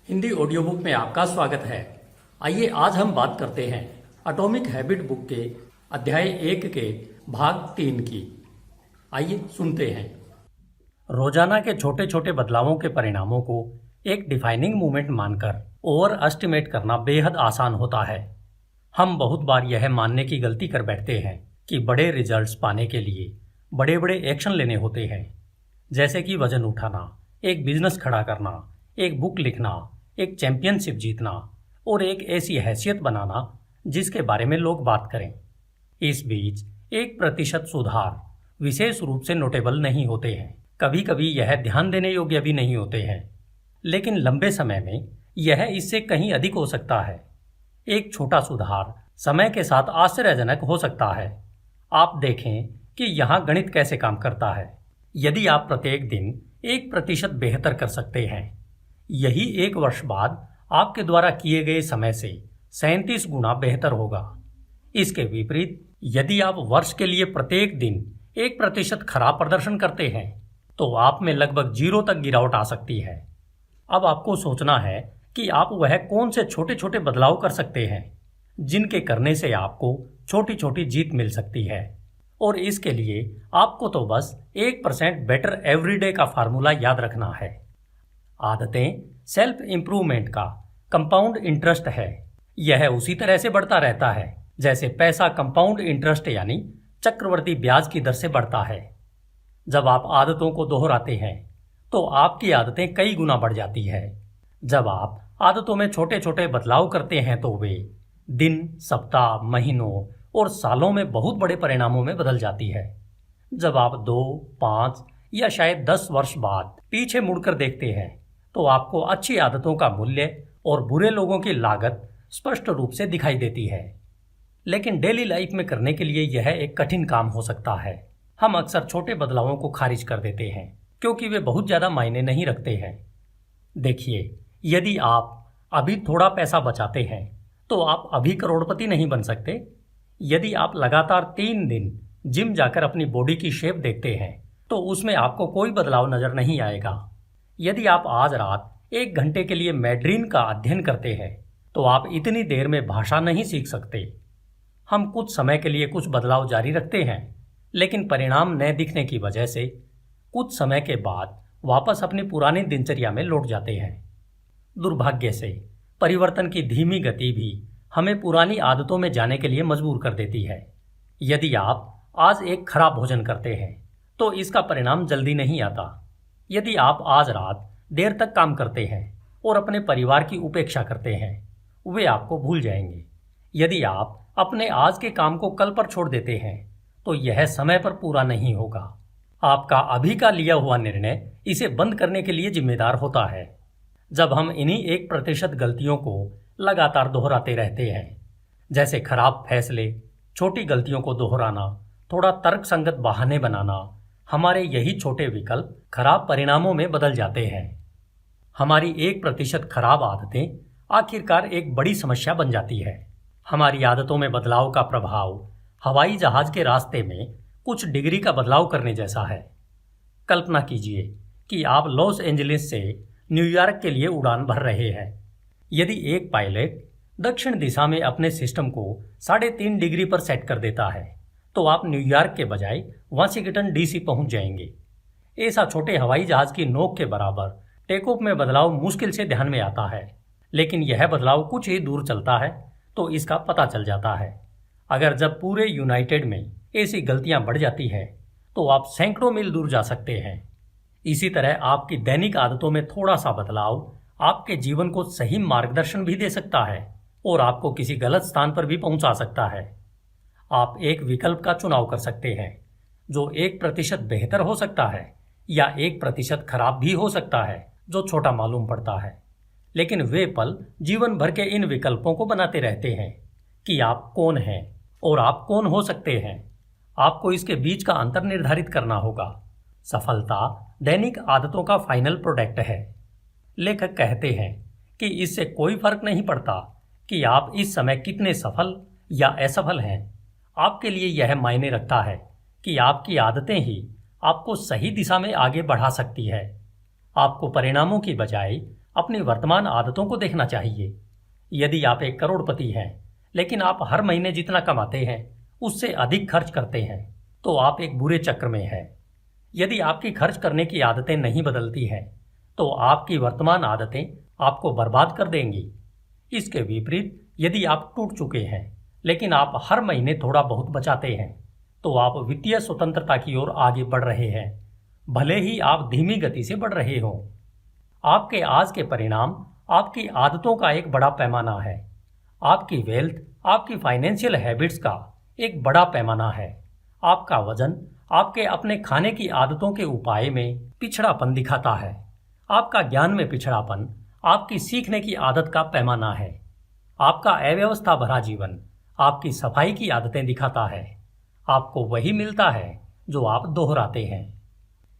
Hindi audio book में आपका स्वागत है। आइए आज हम बात करते हैं एटॉमिक हैबिट बुक के अध्याय 1 के भाग 3 की। आइए सुनते हैं। रोजाना के छोटे छोटे बदलावों के परिणामों को एक डिफाइनिंग मूवमेंट मानकर ओवर एस्टिमेट करना बेहद आसान होता है। हम बहुत बार यह मानने की गलती कर बैठते हैं कि बड़े रिजल्ट्स पाने के लिए बड़े बड़े एक्शन लेने होते हैं, जैसे कि वजन उठाना, एक बिजनेस खड़ा करना, एक बुक लिखना, एक चैंपियनशिप जीतना और एक ऐसी हैसियत बनाना जिसके बारे में लोग बात करें। इस बीच 1% सुधार विशेष रूप से नोटेबल नहीं होते हैं। कभी कभी यह ध्यान देने योग्य भी नहीं होते हैं, लेकिन लंबे समय में यह इससे कहीं अधिक हो सकता है। एक छोटा सुधार समय के साथ आश्चर्यजनक हो सकता है। आप देखें कि यहाँ गणित कैसे काम करता है। यदि आप प्रत्येक दिन 1% बेहतर कर सकते हैं, यही 1 वर्ष बाद आपके द्वारा किए गए समय से 37 गुना बेहतर होगा। इसके विपरीत यदि आप वर्ष के लिए प्रत्येक दिन 1% खराब प्रदर्शन करते हैं तो आप में लगभग 0 तक गिरावट आ सकती है। अब आपको सोचना है कि आप वह कौन से छोटे छोटे बदलाव कर सकते हैं जिनके करने से आपको छोटी छोटी जीत मिल सकती है। और इसके लिए आपको तो बस 1% बेटर एवरीडे का फार्मूला याद रखना है। आदतें सेल्फ इंप्रूवमेंट का कंपाउंड इंटरेस्ट है। यह उसी तरह से बढ़ता रहता है जैसे पैसा कंपाउंड इंटरेस्ट यानी चक्रवर्ती ब्याज की दर से बढ़ता है। जब आप आदतों को दोहराते हैं तो आपकी आदतें कई गुना बढ़ जाती है। जब आप आदतों में छोटे छोटे बदलाव करते हैं तो वे दिन, सप्ताह, महीनों और सालों में बहुत बड़े परिणामों में बदल जाती है। जब आप 2, 5 या शायद 10 वर्ष बाद पीछे मुड़कर देखते हैं तो आपको अच्छी आदतों का मूल्य और बुरे लोगों की लागत स्पष्ट रूप से दिखाई देती है। लेकिन डेली लाइफ में करने के लिए यह एक कठिन काम हो सकता है। हम अक्सर छोटे बदलावों को खारिज कर देते हैं क्योंकि वे बहुत ज़्यादा मायने नहीं रखते हैं। देखिए, यदि आप अभी थोड़ा पैसा बचाते हैं तो आप अभी करोड़पति नहीं बन सकते। यदि आप लगातार 3 दिन जिम जाकर अपनी बॉडी की शेप देखते हैं तो उसमें आपको कोई बदलाव नजर नहीं आएगा। यदि आप आज रात 1 घंटे के लिए मैड्रिन का अध्ययन करते हैं तो आप इतनी देर में भाषा नहीं सीख सकते। हम कुछ समय के लिए कुछ बदलाव जारी रखते हैं, लेकिन परिणाम न दिखने की वजह से कुछ समय के बाद वापस अपनी पुरानी दिनचर्या में लौट जाते हैं। दुर्भाग्य से परिवर्तन की धीमी गति भी हमें पुरानी आदतों में जाने के लिए मजबूर कर देती है। यदि आप आज एक खराब भोजन करते हैं तो इसका परिणाम जल्दी नहीं आता। यदि आप आज रात देर तक काम करते हैं और अपने परिवार की उपेक्षा करते हैं, वे आपको भूल जाएंगे। यदि आप अपने आज के काम को कल पर छोड़ देते हैं तो यह समय पर पूरा नहीं होगा। आपका अभी का लिया हुआ निर्णय इसे बंद करने के लिए जिम्मेदार होता है। जब हम इन्हीं 1% गलतियों को लगातार दोहराते रहते हैं, जैसे खराब फैसले, छोटी गलतियों को दोहराना, थोड़ा तर्कसंगत बहाने बनाना, हमारे यही छोटे विकल्प खराब परिणामों में बदल जाते हैं। हमारी 1% खराब आदतें आखिरकार एक बड़ी समस्या बन जाती है। हमारी आदतों में बदलाव का प्रभाव हवाई जहाज के रास्ते में कुछ डिग्री का बदलाव करने जैसा है। कल्पना कीजिए कि आप लॉस एंजलिस से न्यूयॉर्क के लिए उड़ान भर रहे हैं। यदि एक पायलट दक्षिण दिशा में अपने सिस्टम को 3.5 डिग्री पर सेट कर देता है तो आप न्यूयॉर्क के बजाय वाशिंगटन डीसी पहुंच जाएंगे। ऐसा छोटे हवाई जहाज की नोक के बराबर टेक ऑफ में बदलाव मुश्किल से ध्यान में आता है, लेकिन यह बदलाव कुछ ही दूर चलता है तो इसका पता चल जाता है। अगर जब पूरे यूनाइटेड में ऐसी गलतियां बढ़ जाती है तो आप सैकड़ों मील दूर जा सकते हैं। इसी तरह आपकी दैनिक आदतों में थोड़ा सा बदलाव आपके जीवन को सही मार्गदर्शन भी दे सकता है और आपको किसी गलत स्थान पर भी पहुंचा सकता है। आप एक विकल्प का चुनाव कर सकते हैं जो 1% बेहतर हो सकता है या 1% खराब भी हो सकता है जो छोटा मालूम पड़ता है, लेकिन वे पल जीवन भर के इन विकल्पों को बनाते रहते हैं कि आप कौन हैं और आप कौन हो सकते हैं। आपको इसके बीच का अंतर निर्धारित करना होगा। सफलता दैनिक आदतों का फाइनल प्रोडक्ट है। लेखक कहते हैं कि इससे कोई फर्क नहीं पड़ता कि आप इस समय कितने सफल या असफल हैं। आपके लिए यह मायने रखता है कि आपकी आदतें ही आपको सही दिशा में आगे बढ़ा सकती है। आपको परिणामों की बजाय अपनी वर्तमान आदतों को देखना चाहिए। यदि आप एक करोड़पति हैं लेकिन आप हर महीने जितना कमाते हैं उससे अधिक खर्च करते हैं तो आप एक बुरे चक्र में हैं। यदि आपकी खर्च करने की आदतें नहीं बदलती हैं तो आपकी वर्तमान आदतें आपको बर्बाद कर देंगी। इसके विपरीत यदि आप टूट चुके हैं लेकिन आप हर महीने थोड़ा बहुत बचाते हैं तो आप वित्तीय स्वतंत्रता की ओर आगे बढ़ रहे हैं, भले ही आप धीमी गति से बढ़ रहे हों। आपके आज के परिणाम आपकी आदतों का एक बड़ा पैमाना है। आपकी वेल्थ आपकी फाइनेंशियल हैबिट्स का एक बड़ा पैमाना है। आपका वजन आपके अपने खाने की आदतों के उपाय में पिछड़ापन दिखाता है। आपका ज्ञान में पिछड़ापन आपकी सीखने की आदत का पैमाना है। आपका अव्यवस्था भरा जीवन आपकी सफाई की आदतें दिखाता है। आपको वही मिलता है जो आप दोहराते हैं।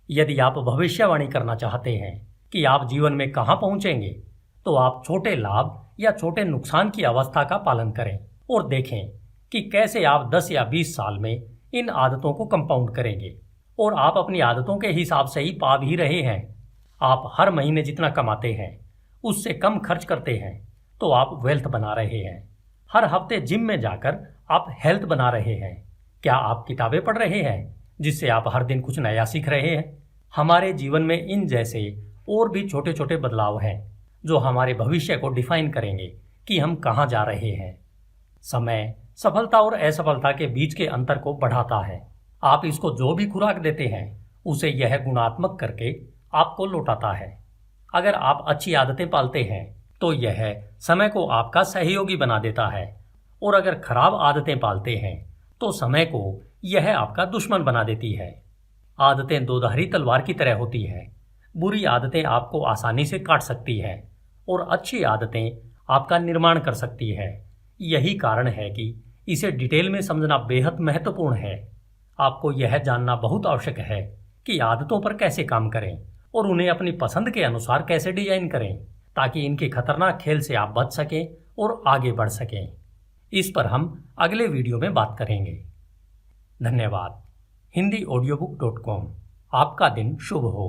यदि आप भविष्यवाणी करना चाहते हैं कि आप जीवन में कहां पहुंचेंगे तो आप छोटे लाभ या छोटे नुकसान की अवस्था का पालन करें और देखें कि कैसे आप 10 या 20 साल में इन आदतों को कंपाउंड करेंगे। और आप अपनी आदतों के हिसाब से ही पा भी रहे हैं। आप हर महीने जितना कमाते हैं उससे कम खर्च करते हैं तो आप वेल्थ बना रहे हैं। हर हफ्ते जिम में जाकर आप हेल्थ बना रहे हैं। क्या आप किताबें पढ़ रहे हैं जिससे आप हर दिन कुछ नया सीख रहे हैं? हमारे जीवन में इन जैसे और भी छोटे छोटे बदलाव हैं जो हमारे भविष्य को डिफाइन करेंगे कि हम कहाँ जा रहे हैं। समय सफलता और असफलता के बीच के अंतर को बढ़ाता है। आप इसको जो भी खुराक देते हैं उसे यह गुणात्मक करके आपको लौटाता है। अगर आप अच्छी आदतें पालते हैं तो यह समय को आपका सहयोगी बना देता है और अगर खराब आदतें पालते हैं तो समय को यह आपका दुश्मन बना देती है। आदतें दोधारी तलवार की तरह होती है। बुरी आदतें आपको आसानी से काट सकती है और अच्छी आदतें आपका निर्माण कर सकती है। यही कारण है कि इसे डिटेल में समझना बेहद महत्वपूर्ण है। आपको यह जानना बहुत आवश्यक है कि आदतों पर कैसे काम करें और उन्हें अपनी पसंद के अनुसार कैसे डिजाइन करें ताकि इनके खतरनाक खेल से आप बच सकें और आगे बढ़ सकें। इस पर हम अगले वीडियो में बात करेंगे। धन्यवाद। HindiAudiobook.com। आपका दिन शुभ हो।